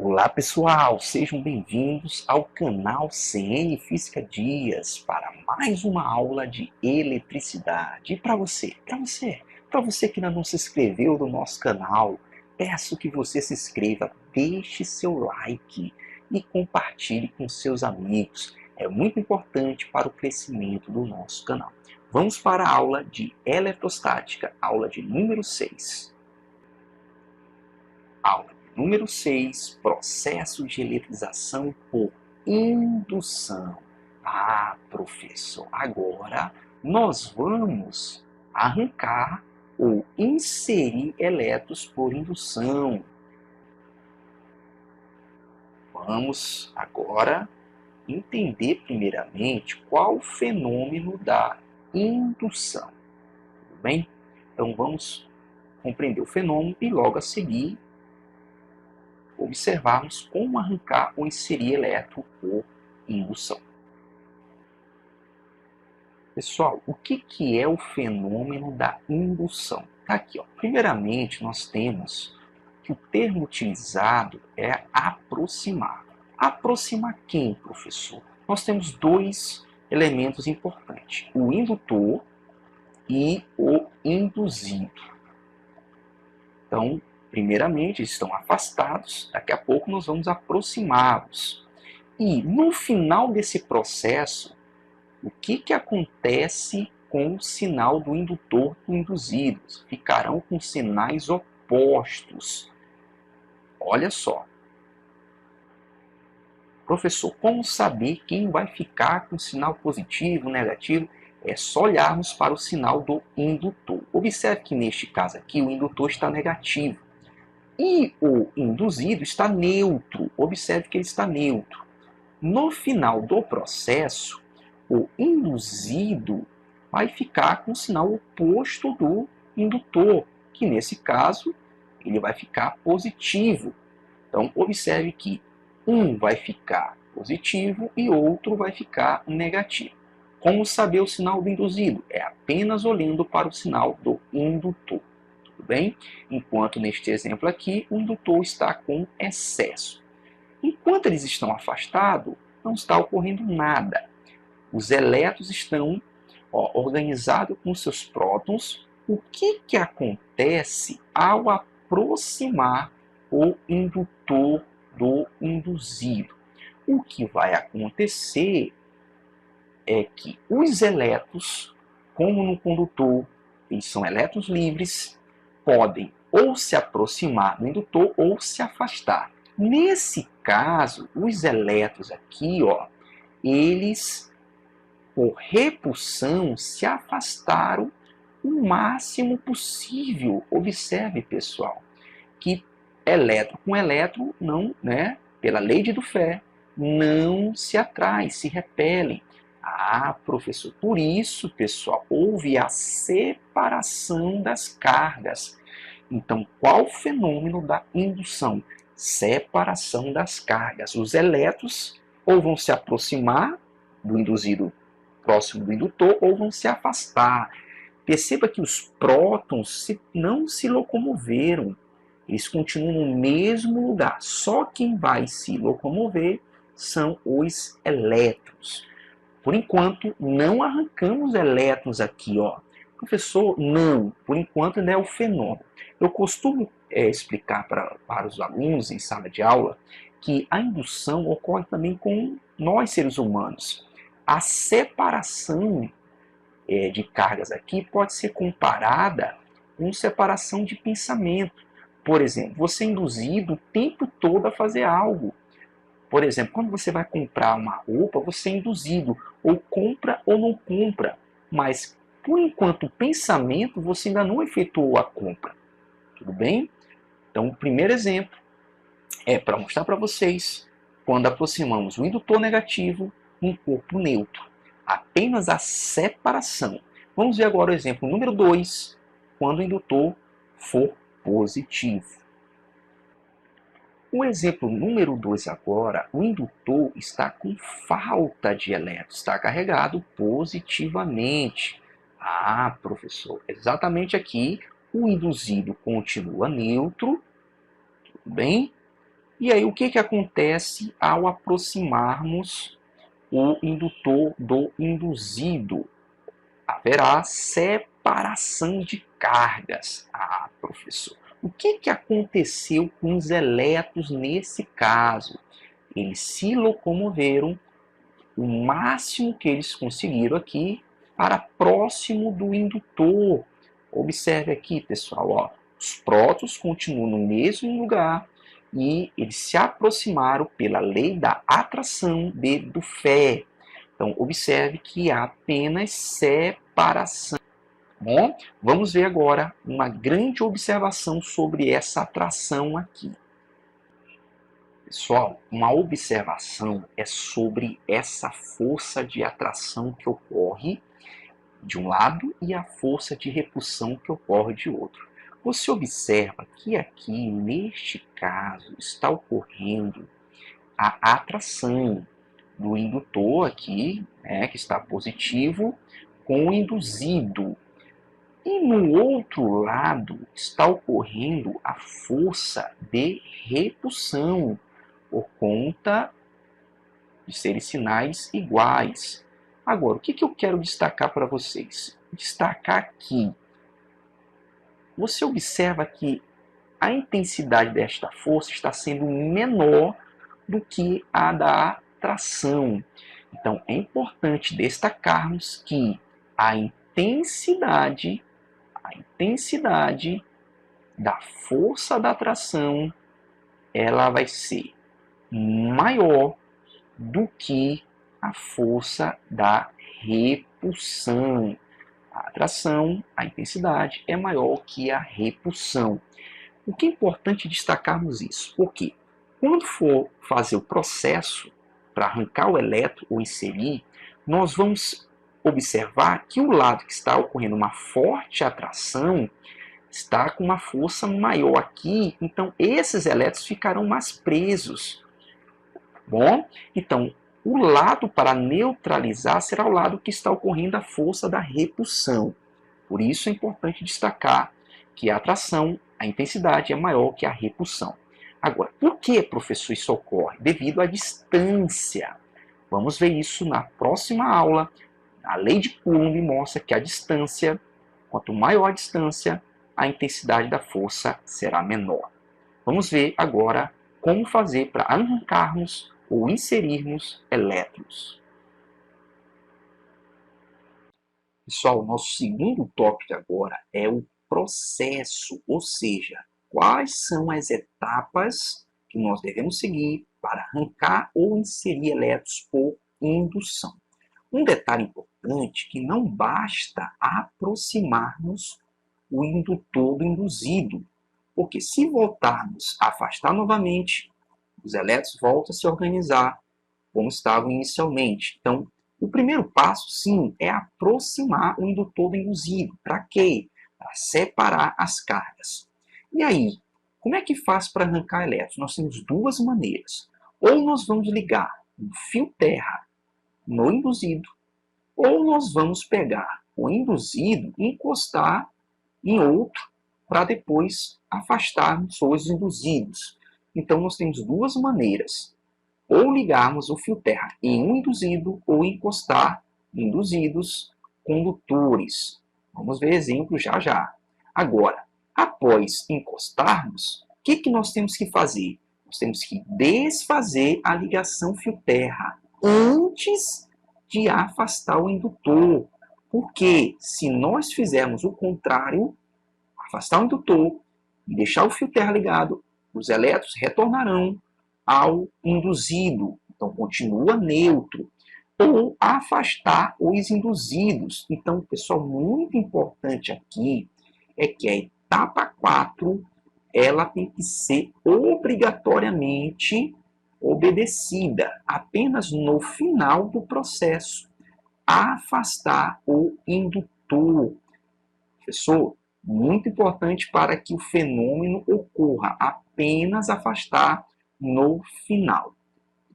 Olá pessoal, sejam bem-vindos ao canal CN Física Dias para mais uma aula de eletricidade. E para você que ainda não se inscreveu no nosso canal, peço que você se inscreva, deixe seu like e compartilhe com seus amigos. É muito importante para o crescimento do nosso canal. Vamos para a aula de eletrostática, aula de número 6. Aula número 6, processo de eletrização por indução. Ah, professor, agora nós vamos arrancar ou inserir elétrons por indução. Vamos agora entender primeiramente qual o fenômeno da indução. Tudo bem? Então vamos compreender o fenômeno e logo a seguir observarmos como arrancar ou inserir elétron por indução. Pessoal, o que é o fenômeno da indução? Está aqui, ó. Primeiramente, nós temos que o termo utilizado é aproximar. Aproximar quem, professor? Nós temos dois elementos importantes, o indutor e o induzido. Então, primeiramente, eles estão afastados, daqui a pouco nós vamos aproximá-los. E no final desse processo, o que acontece com o sinal do indutor e do induzido? Ficarão com sinais opostos. Olha só. Professor, como saber quem vai ficar com sinal positivo, negativo? É só olharmos para o sinal do indutor. Observe que neste caso aqui o indutor está negativo. E o induzido está neutro. Observe que ele está neutro. No final do processo, o induzido vai ficar com o sinal oposto do indutor, que nesse caso ele vai ficar positivo. Então, observe que um vai ficar positivo e outro vai ficar negativo. Como saber o sinal do induzido? É apenas olhando para o sinal do indutor. Tudo bem? Enquanto neste exemplo aqui, o indutor está com excesso. Enquanto eles estão afastados, não está ocorrendo nada. Os elétrons estão organizados com seus prótons. O que acontece ao aproximar o indutor do induzido? O que vai acontecer é que os elétrons, como no condutor, eles são elétrons livres, podem ou se aproximar do indutor ou se afastar. Nesse caso, os elétrons aqui, eles, por repulsão, se afastaram o máximo possível. Observe, pessoal, que elétron com elétron, não, pela lei de Dufay, não se atraem, se repelem. Ah, professor, por isso, pessoal, houve a separação das cargas. Então, qual o fenômeno da indução? Separação das cargas. Os elétrons ou vão se aproximar do induzido próximo do indutor ou vão se afastar. Perceba que os prótons não se locomoveram. Eles continuam no mesmo lugar. Só quem vai se locomover são os elétrons. Por enquanto, não arrancamos elétrons aqui, Professor, não. Por enquanto, ainda é o fenômeno. Eu costumo explicar para os alunos em sala de aula que a indução ocorre também com nós, seres humanos. A separação de cargas aqui pode ser comparada com separação de pensamento. Por exemplo, você é induzido o tempo todo a fazer algo. Por exemplo, quando você vai comprar uma roupa, você é induzido, ou compra ou não compra. Mas, por enquanto, o pensamento, você ainda não efetuou a compra. Tudo bem? Então, o primeiro exemplo é para mostrar para vocês, quando aproximamos o indutor negativo, um corpo neutro. Apenas a separação. Vamos ver agora o exemplo número 2, quando o indutor for positivo. O exemplo número 2 agora, o indutor está com falta de elétrons, está carregado positivamente. Ah, professor, exatamente aqui o induzido continua neutro, tudo bem? E aí, o que acontece ao aproximarmos o indutor do induzido? Haverá separação de cargas. Ah, professor, o que aconteceu com os elétrons nesse caso? Eles se locomoveram o máximo que eles conseguiram aqui para próximo do indutor. Observe aqui, pessoal, ó, os prótons continuam no mesmo lugar e eles se aproximaram pela lei da atração de Dufay. Então, observe que há apenas separação. Bom, vamos ver agora uma grande observação sobre essa atração aqui. Pessoal, uma observação é sobre essa força de atração que ocorre de um lado e a força de repulsão que ocorre de outro. Você observa que aqui, neste caso, está ocorrendo a atração do indutor aqui, que está positivo, com o induzido. E no outro lado está ocorrendo a força de repulsão, por conta de serem sinais iguais. Agora, o que eu quero destacar para vocês? Destacar que você observa que a intensidade desta força está sendo menor do que a da atração. Então, é importante destacarmos que a intensidade da força da atração, ela vai ser maior do que a força da repulsão. A atração, a intensidade é maior que a repulsão. O que é importante destacarmos isso? Porque quando for fazer o processo para arrancar o elétron ou inserir, nós vamos observar que o lado que está ocorrendo uma forte atração está com uma força maior aqui, então esses elétrons ficarão mais presos. Bom, então o lado para neutralizar será o lado que está ocorrendo a força da repulsão. Por isso é importante destacar que a atração, a intensidade é maior que a repulsão. Agora, por que, professor, isso ocorre? Devido à distância. Vamos ver isso na próxima aula. A lei de Coulomb mostra que a distância, quanto maior a distância, a intensidade da força será menor. Vamos ver agora como fazer para arrancarmos ou inserirmos elétrons. Pessoal, nosso segundo tópico agora é o processo, ou seja, quais são as etapas que nós devemos seguir para arrancar ou inserir elétrons por indução. Um detalhe importante é que não basta aproximarmos o indutor do induzido, porque se voltarmos a afastar novamente, os elétrons voltam a se organizar como estavam inicialmente. Então, o primeiro passo, sim, é aproximar o indutor do induzido. Para quê? Para separar as cargas. E aí, como é que faz para arrancar elétrons? Nós temos duas maneiras. Ou nós vamos ligar um fio terra no induzido, ou nós vamos pegar o induzido e encostar em outro para depois afastarmos os induzidos. Então, nós temos duas maneiras. Ou ligarmos o fio terra em um induzido ou encostar induzidos condutores. Vamos ver exemplos já já. Agora, após encostarmos, o que nós temos que fazer? Nós temos que desfazer a ligação fio terra antes de afastar o indutor. Porque se nós fizermos o contrário, afastar o indutor e deixar o fio terra ligado, os elétrons retornarão ao induzido, então continua neutro, ou afastar os induzidos. Então, pessoal, muito importante aqui é que a etapa 4 ela tem que ser obrigatoriamente obedecida apenas no final do processo. Afastar o indutor. Professor, muito importante para que o fenômeno ocorra, apenas afastar no final.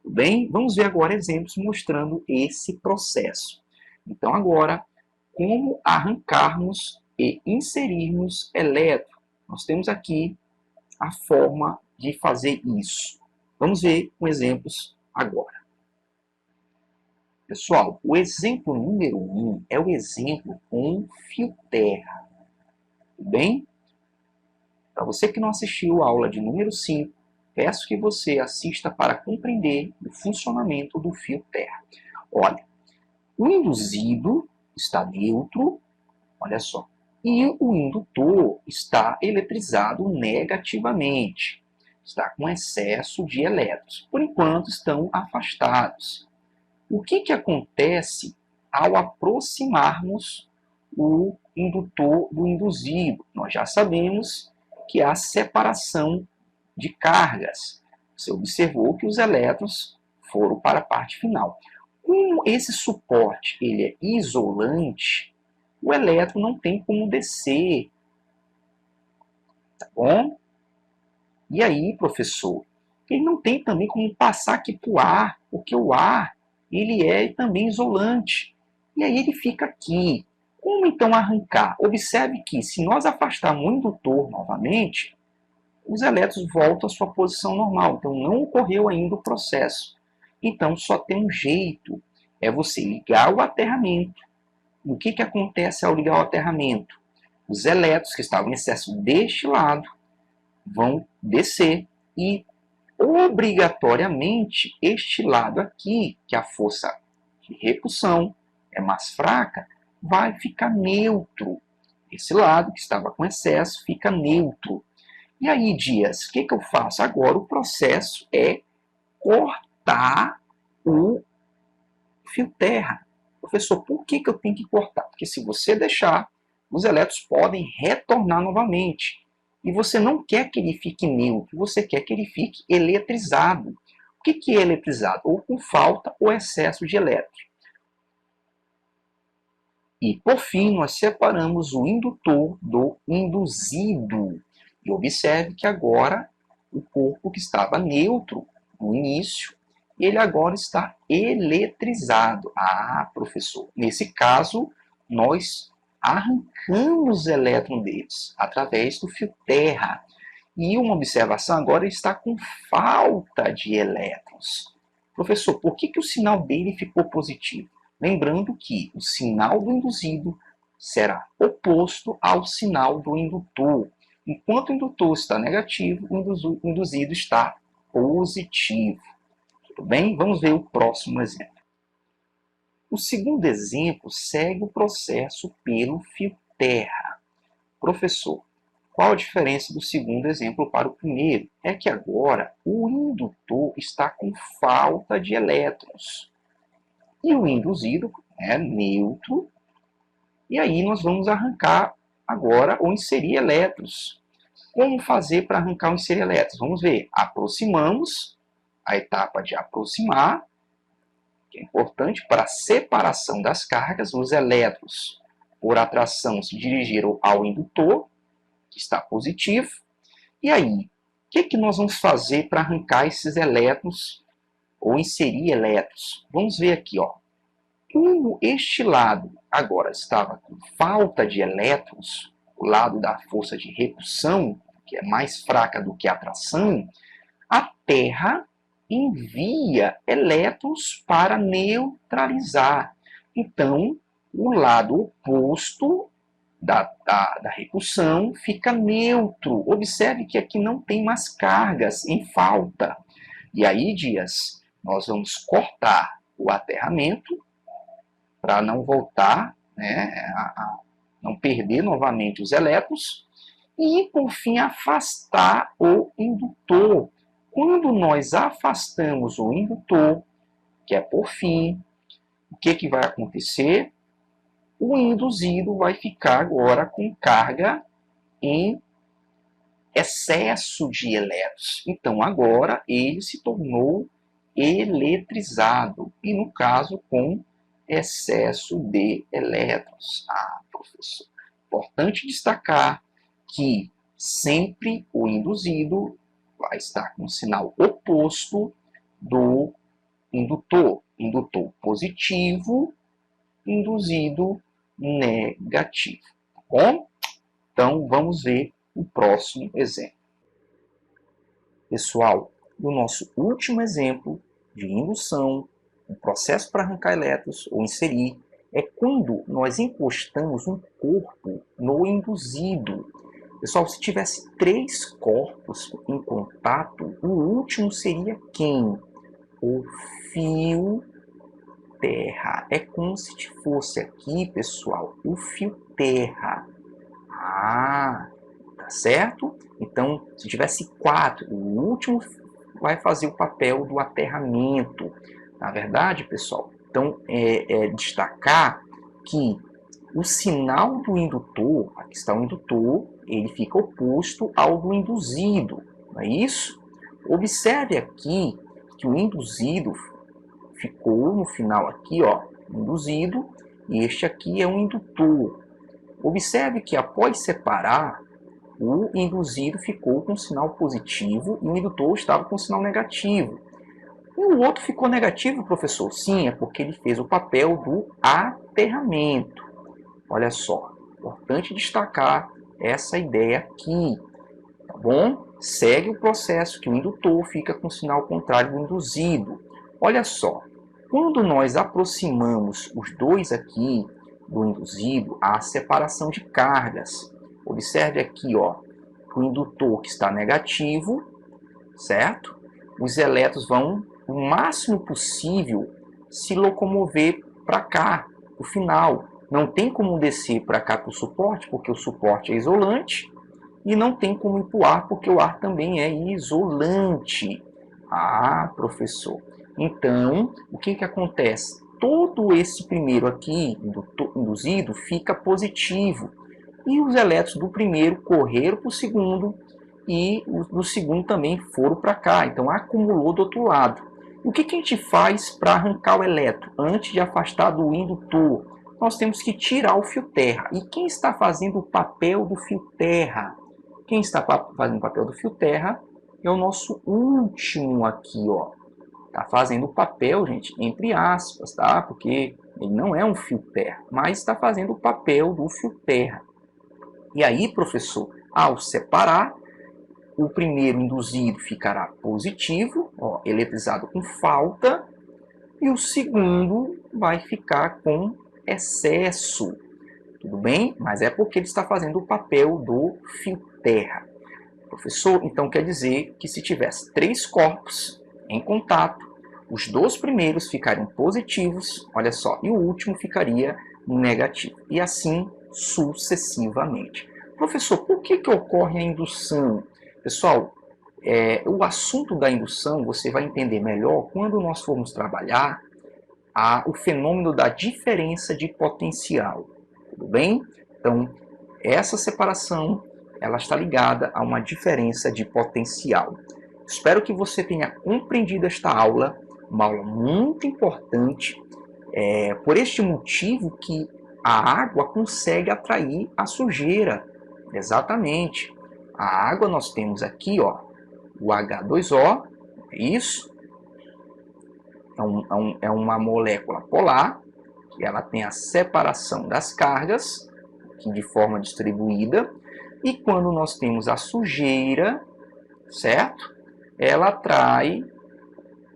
Tudo bem? Vamos ver agora exemplos mostrando esse processo. Então, agora, como arrancarmos e inserirmos elétron. Nós temos aqui a forma de fazer isso. Vamos ver com exemplos agora. Pessoal, o exemplo número 1 é o exemplo com fio terra. Tudo bem? Para você que não assistiu a aula de número 5, peço que você assista para compreender o funcionamento do fio terra. Olha, o induzido está neutro, olha só, e o indutor está eletrizado negativamente, está com excesso de elétrons. Por enquanto estão afastados. O que acontece ao aproximarmos o indutor do induzido? Nós já sabemos que há separação de cargas. Você observou que os elétrons foram para a parte final. Como esse suporte ele é isolante, o elétron não tem como descer. Tá bom? E aí, professor, ele não tem também como passar aqui para o ar, porque o ar ele é também isolante. E aí ele fica aqui. Como então arrancar? Observe que se nós afastarmos o indutor novamente, os elétrons voltam à sua posição normal. Então não ocorreu ainda o processo. Então só tem um jeito, é você ligar o aterramento. O que acontece ao ligar o aterramento? Os elétrons que estavam em excesso deste lado vão descer e obrigatoriamente este lado aqui, que a força de repulsão é mais fraca, vai ficar neutro. Esse lado que estava com excesso fica neutro. E aí, Dias, o que eu faço? Agora o processo é cortar o fio terra. Professor, por que eu tenho que cortar? Porque se você deixar, os elétrons podem retornar novamente. E você não quer que ele fique neutro, você quer que ele fique eletrizado. O que é eletrizado? Ou com falta ou excesso de elétrons. E, por fim, nós separamos o indutor do induzido. E observe que agora o corpo que estava neutro no início, ele agora está eletrizado. Ah, professor, nesse caso, nós arrancamos os elétrons deles através do fio terra. E uma observação agora, ele está com falta de elétrons. Professor, por que o sinal dele ficou positivo? Lembrando que o sinal do induzido será oposto ao sinal do indutor. Enquanto o indutor está negativo, o induzido está positivo. Tudo bem? Vamos ver o próximo exemplo. O segundo exemplo segue o processo pelo fio terra. Professor, qual a diferença do segundo exemplo para o primeiro? É que agora o indutor está com falta de elétrons. E o induzido é neutro. E aí nós vamos arrancar agora ou inserir elétrons. Como fazer para arrancar ou inserir elétrons? Vamos ver. Aproximamos, a etapa de aproximar, que é importante para a separação das cargas. Os elétrons, por atração, se dirigiram ao indutor, que está positivo. E aí, o que nós vamos fazer para arrancar esses elétrons ou inserir elétrons? Vamos ver aqui, ó. Como este lado agora estava com falta de elétrons, o lado da força de repulsão, que é mais fraca do que a atração, a Terra envia elétrons para neutralizar. Então, o lado oposto da repulsão fica neutro. Observe que aqui não tem mais cargas em falta. E aí, Dias, nós vamos cortar o aterramento para não voltar, né, não perder novamente os elétrons, e, por fim, afastar o indutor. Quando nós afastamos o indutor, que é por fim, o que vai acontecer? O induzido vai ficar agora com carga em excesso de elétrons. Então, agora, ele se tornou eletrizado, e, no caso, com excesso de elétrons. Ah, professor, importante destacar que sempre o induzido vai estar com o sinal oposto do indutor. Indutor positivo, induzido negativo. Tá bom? Então, vamos ver o próximo exemplo. Pessoal, E o nosso último exemplo de indução, um processo para arrancar elétrons ou inserir, é quando nós encostamos um corpo no induzido. Pessoal, se tivesse 3 corpos em contato, o último seria quem? O fio terra. É como se fosse aqui, pessoal, o fio terra. Ah, tá certo? Então, se tivesse 4, o último vai fazer o papel do aterramento. Na verdade, pessoal, então destacar que o sinal do indutor, aqui está o indutor, ele fica oposto ao do induzido, não é isso? Observe aqui que o induzido ficou no final aqui, ó, induzido, e este aqui é um indutor. Observe que após separar, o induzido ficou com sinal positivo e o indutor estava com sinal negativo. E o outro ficou negativo, professor? Sim, é porque ele fez o papel do aterramento. Olha só, importante destacar essa ideia aqui, tá bom? Segue o processo que o indutor fica com sinal contrário do induzido. Olha só, quando nós aproximamos os dois aqui do induzido, há separação de cargas. Observe aqui, ó, o indutor que está negativo, certo? Os elétrons vão, o máximo possível, se locomover para cá, o final. Não tem como descer para cá para o suporte, porque o suporte é isolante, e não tem como ir para o ar, porque o ar também é isolante. Ah, professor. Então, o que acontece? Todo esse primeiro aqui, induzido, fica positivo. E os elétrons do primeiro correram para o segundo, e os do segundo também foram para cá. Então, acumulou do outro lado. O que a gente faz para arrancar o elétron antes de afastar do indutor? Nós temos que tirar o fio terra. E quem está fazendo o papel do fio terra? Quem está fazendo o papel do fio terra é o nosso último aqui, ó. Está fazendo o papel, gente, entre aspas, tá? Porque ele não é um fio terra, mas está fazendo o papel do fio terra. E aí, professor, ao separar, o primeiro induzido ficará positivo, ó, eletrizado com falta, e o segundo vai ficar com excesso. Tudo bem? Mas é porque ele está fazendo o papel do fio terra. Professor, então quer dizer que se tivesse 3 corpos em contato, os 2 primeiros ficariam positivos, olha só, e o último ficaria negativo. E assim sucessivamente. Professor, por que ocorre a indução? Pessoal, o assunto da indução você vai entender melhor quando nós formos trabalhar o fenômeno da diferença de potencial. Tudo bem? Então, essa separação ela está ligada a uma diferença de potencial. Espero que você tenha compreendido esta aula, uma aula muito importante, por este motivo que a água consegue atrair a sujeira. Exatamente. A água nós temos aqui, ó, o H2O, isso, é uma molécula polar, que ela tem a separação das cargas, aqui de forma distribuída, e quando nós temos a sujeira, certo? Ela atrai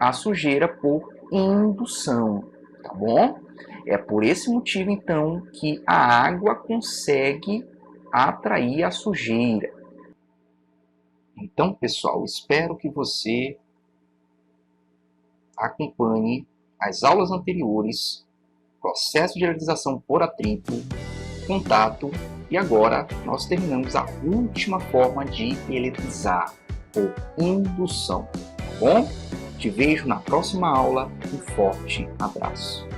a sujeira por indução, tá bom? É por esse motivo, então, que a água consegue atrair a sujeira. Então, pessoal, espero que você acompanhe as aulas anteriores, processo de eletrização por atrito, contato, e agora nós terminamos a última forma de eletrizar, por indução. Tá bom? Te vejo na próxima aula. Um forte abraço.